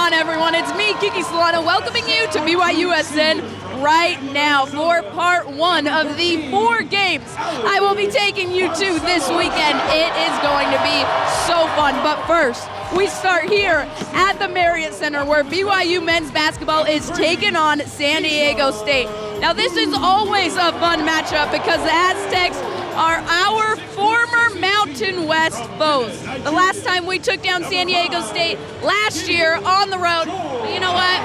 on, everyone? It's me, Kiki Solano, welcoming you to BYUSN right now for part one of the 4 games I will be taking you to this weekend. It is going to be so fun, but first, we start here at the Marriott Center where BYU men's basketball is taking on San Diego State. Now, this is always a fun matchup because the Aztecs are our former Mountain West foes. The last time we took down San Diego State last year on the road, but you know what?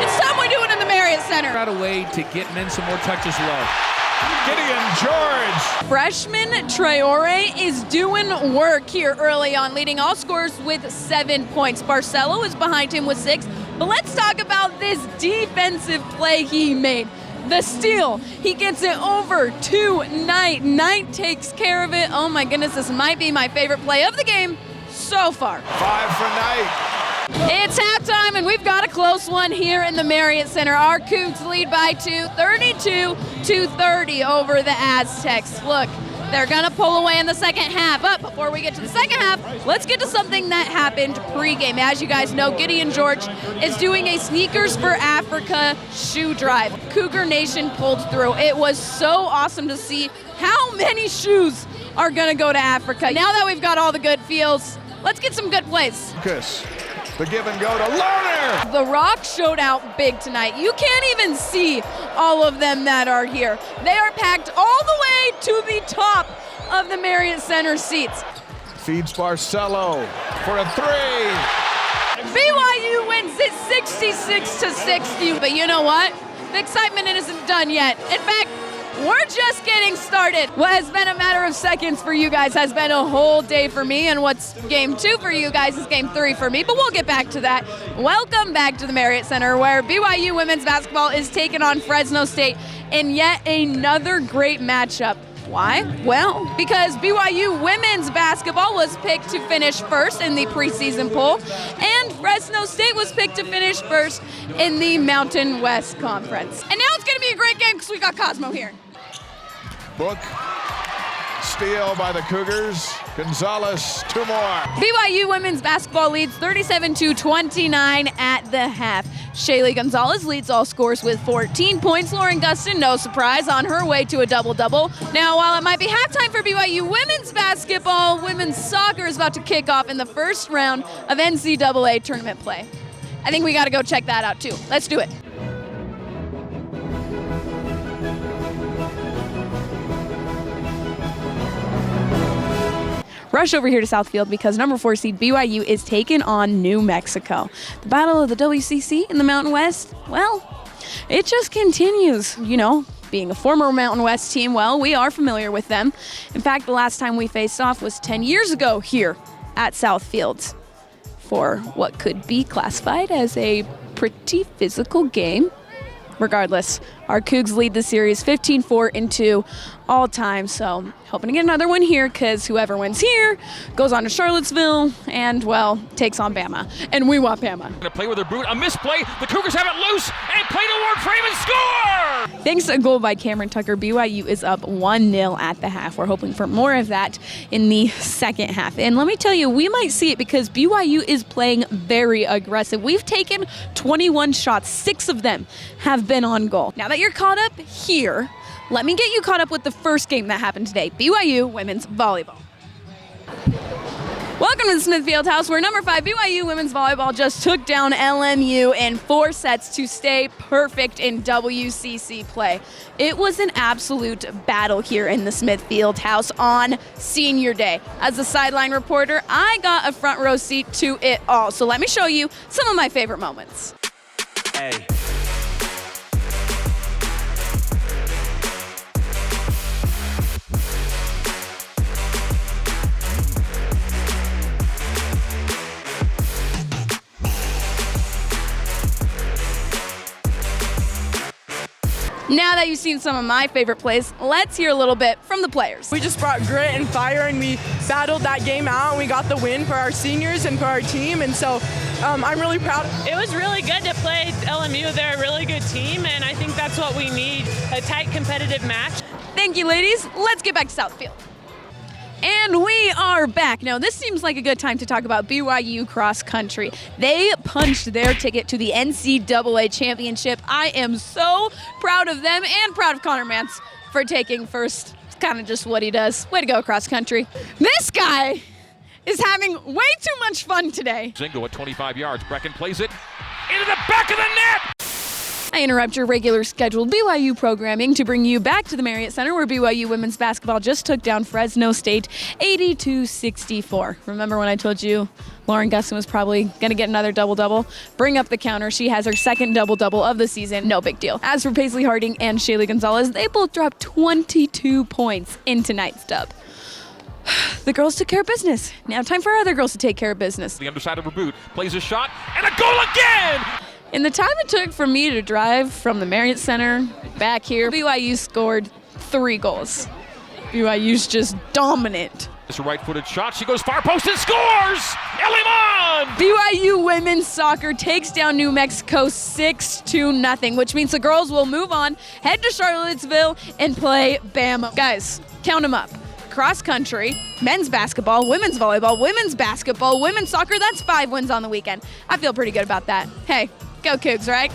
It's time we do it in the Marriott Center. Out a way to get men some more touches low. Gideon George. Freshman Traore is doing work here early on, leading all scorers with 7 points. Barcelo is behind him with 6. But let's talk about this defensive play he made. The steal, he gets it over to Knight. Knight takes care of it. Oh my goodness, this might be my favorite play of the game so far. 5 for Knight. It's halftime, and we've got a close one here in the Marriott Center. Our Cougs lead by 2, 32-30 over the Aztecs. Look, they're gonna pull away in the second half. But before we get to the second half, let's get to something that happened pregame. As you guys know, Gideon George is doing a Sneakers for Africa shoe drive. Cougar Nation pulled through. It was so awesome to see how many shoes are gonna go to Africa. Now that we've got all the good feels, let's get some good plays. The give and go to Lerner. The Rock showed out big tonight. You can't even see all of them that are here. They are packed all the way to the top of the Marriott Center seats. Feeds Barcelo for a 3. BYU wins it 66-60, but you know what? The excitement isn't done yet. In fact, we're just getting started. What has been a matter of seconds for you guys has been a whole day for me, and what's game 2 for you guys is game 3 for me, but we'll get back to that. Welcome back to the Marriott Center where BYU women's basketball is taking on Fresno State in yet another great matchup. Why? Well, because BYU women's basketball was picked to finish first in the preseason poll, and Fresno State was picked to finish first in the Mountain West Conference. And now it's going to be a great game because we got Cosmo here. Book. Steal by the Cougars. Gonzalez, 2 more. BYU women's basketball leads 37-29 at the half. Shaylee Gonzalez leads all scores with 14 points. Lauren Gustin, no surprise, on her way to a double-double. Now, while it might be halftime for BYU women's basketball, women's soccer is about to kick off in the first round of NCAA tournament play. I think we got to go check that out, too. Let's do it. Rush over here to Southfield because number 4 seed BYU is taking on New Mexico. The battle of the WCC in the Mountain West, well, it just continues. You know, being a former Mountain West team, well, we are familiar with them. In fact, the last time we faced off was 10 years ago here at Southfield for what could be classified as a pretty physical game. Regardless, our Cougs lead the series 15-4 all time, so hoping to get another one here because whoever wins here goes on to Charlottesville and, well, takes on Bama. And we want Bama. Gonna play with their boot, a misplay, the Cougars have it loose, and play to Lord Frame and score! Thanks to a goal by Cameron Tucker, BYU is up 1-0 at the half. We're hoping for more of that in the second half. And let me tell you, we might see it because BYU is playing very aggressive. We've taken 21 shots, 6 of them have been on goal. Now that you're caught up here, let me get you caught up with the first game that happened today, BYU women's volleyball. Welcome to the Smith Fieldhouse, where number 5 BYU women's volleyball just took down LMU in 4 sets to stay perfect in WCC play. It was an absolute battle here in the Smith Fieldhouse on senior day. As a sideline reporter, I got a front row seat to it all. So let me show you some of my favorite moments. Hey. Now that you've seen some of my favorite plays, let's hear a little bit from the players. We just brought grit and fire, and we battled that game out, and we got the win for our seniors and for our team, and so I'm really proud. It was really good to play LMU. They're a really good team, and I think that's what we need, a tight, competitive match. Thank you, ladies. Let's get back to Southfield. And we are back. Now, this seems like a good time to talk about BYU cross country. They punched their ticket to the NCAA championship. I am so proud of them and proud of Connor Mance for taking first. It's kind of just what he does. Way to go, cross country. This guy is having way too much fun today. Zingo at 25 yards. Brecken plays it into the back of the net. I interrupt your regular scheduled BYU programming to bring you back to the Marriott Center, where BYU women's basketball just took down Fresno State 82-64. Remember when I told you Lauren Gustin was probably going to get another double-double? Bring up the counter. She has her second double-double of the season. No big deal. As for Paisley Harding and Shaylee Gonzalez, they both dropped 22 points in tonight's dub. The girls took care of business. Now time for other girls to take care of business. The underside of her boot, plays a shot, and a goal again! In the time it took for me to drive from the Marriott Center back here, BYU scored 3 goals. BYU's just dominant. It's a right-footed shot. She goes far post and scores! Elimon! BYU women's soccer takes down New Mexico 6-0, which means the girls will move on, head to Charlottesville, and play Bama. Guys, count them up. Cross country, men's basketball, women's volleyball, women's basketball, women's soccer. That's 5 wins on the weekend. I feel pretty good about that. Hey, go Cougs, right?